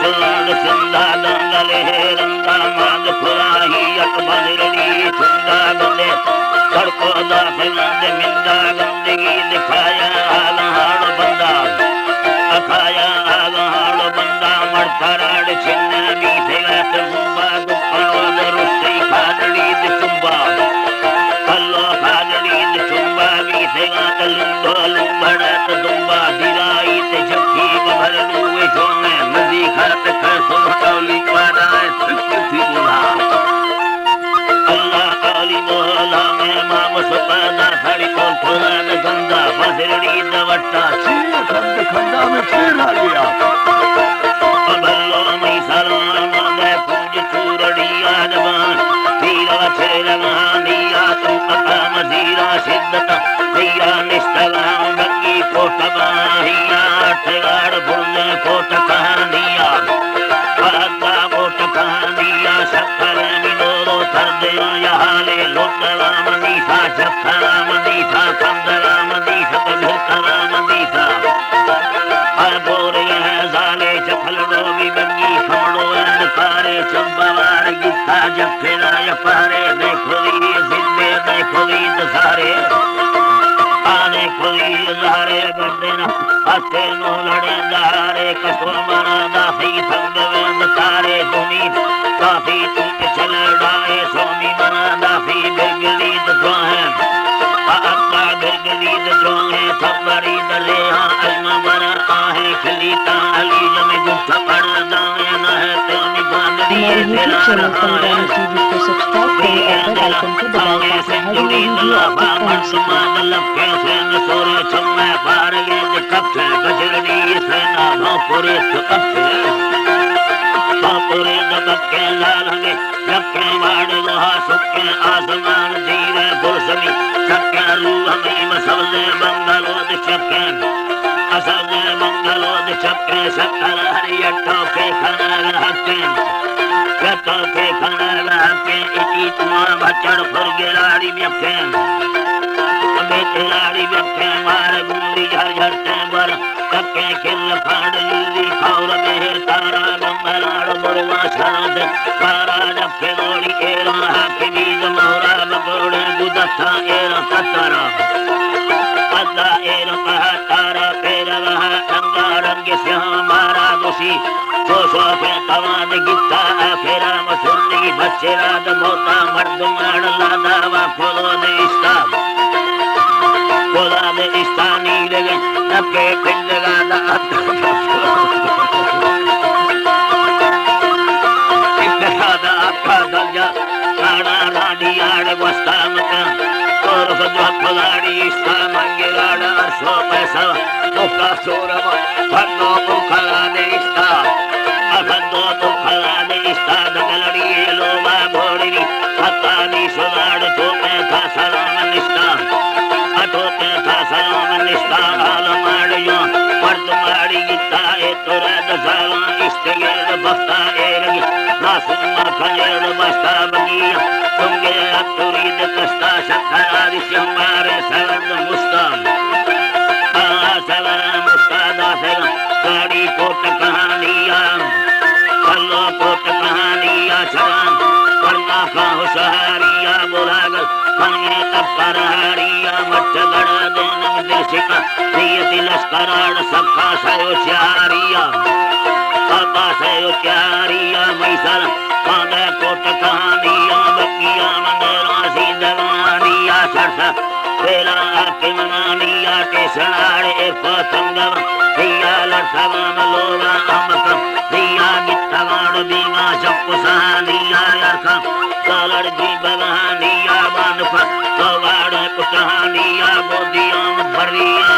सुलाड़ सिंधा दंगले रंगा मांग खुराही अट बजरड़ी चुंदा गंदे सड़को दाखिलांदे मिंदा गंदगी दिखाया आगहाड़ बंदा अखाया आगहाड़ बंदा मड़थराड़ छिन्न मीठे गात मुंबा गुप्पणो दरुस्ती खादड़ी दिसुंबा कल्लो खादड़ी दिसुंबा मीठे गात लुंडो लुंबड़त दुंबा दिराई ते झक्की बभर लुए जोने नदी खात खसो कौली पाराए सिक्की बुला अल्लाह अली मोहला में माम सुपादा खड़ी को खुदा न गंदा बजरड़ी दवट्टा चीर खंड खंडा में फिर आ गया बल्लो मई सलाम मैं पूज चूरड़ी आदवान तीरा छेलगा दिया तू पता मजीरा शिद्दत दिया निष्ठगाम बंगी कोटबा हिया ठगाड़ भुल्ले कोट कहानिया पादा कोट कहानिया शक्कर मिलोरो थर्दया यहाले लोटला मनीषा शक्करा मनीषा कंदरा मनीषा कभुतरा मनीषा बोरे जाले चफल डोबी बंगी खमड़ो अंधकारे चंबवार गिट्टा जफेला यपारे देखो ये जिंदे देखो ये दसारे आने कोई ज़ारे बंदेना हथे नो लड़े दारे कसो मना दाही संगवेंद तारे दुनी काफी तूक चले डाए सोनी मना दाही बिरगली द्रोहे आका बिरगली द्रोहे थबरी दले हाँ अलमा बना आहे खलीता अली जमे गुठ पड़ दाए न है तेनी बांधड़ी तेरा रहा को सब्सक्राइब करें और बेल आइकन को दबाएं ताकि हर नई वीडियो आपको पहुंच सके। सोरे चम्मे पार ये कपे गजरड़ी से ना भापुरे कपे भापुरे दबके लालंगे लक्के वाड़ लोहा सुक्के आसमान धीरे फुरसमी चक्के रूह में मसवले बंगलो दिचके असले बंगलो दिचके शक्कर हरियट्टो के खनाल हक्के यट्टो के खनाल हक्के इटी तुमा बचड़ फुरगिलाड़ी म्यक्के बेतेलाड़ी व्यक्ति मारे गुंडी झर झरते बर कक्के खिल फाड़ यूदी खौर में तारा बंगलाड़ बुरवा छाद पारा जक्के लोड़ी एरा हाके बीज मोरा बगोड़े गुदस्था एरा कतरा पद्दा एरा कहा तारा पेरा रहा रंगा रंग से हमारा दोषी सो के तवाद गिट्टा फेरा मसुंदी बच्चे रात मोता मर्द माड़ लादावा खोलो ने इस्ता खुदा ने इस्तानी लगे नके पिंड गाना इस्तादा आपका दर्जा नाड़ा नाड़ी आड़ वस्ता मका और सजवा खुदाड़ी इस्ता मंगे गाड़ा सो पैसा मुका सोरवा भन्नो मुखला ने इस्ता अभन्नो मुखला ने इस्ता दगलड़ी लोबा घोड़ी हतानी सुनाड़ तो पैसा सलाम निस्ता अटोते था सलाम निष्ठा हाल माड़ियों मर्द माड़ी गिट्टा ए तुरा दसाला इस्तेगेर बस्ता एरगी नासुमा खलेर बस्ता बगिया तुंगे अतुरीद कस्ता शक्खरादि हमारे सवद मुस्ताम सवर मुस्तादा से गाड़ी कोट कहानिया कल्लो कोट कहानिया चरान करना का होशहारिया बुलागल खंगे तब करहारिया मच्छ गड़ा देनम देशिका नियति लश्कराड़ सबका सयोचारिया सबका सयोचारिया मैसल कांदे कोट कहानिया बकिया मंदेरा सी दवानिया सरसा वेला आके मनानिया टेसनाड़े एक पतंगम दिया लड़सवाम लोगा अमकम दिया गिट्टवाड़ बीमा शक्ku सहानिया यरखा कालड़ जी बगानिया बानफा कवाड़ कुटहानिया बोदियां भरिया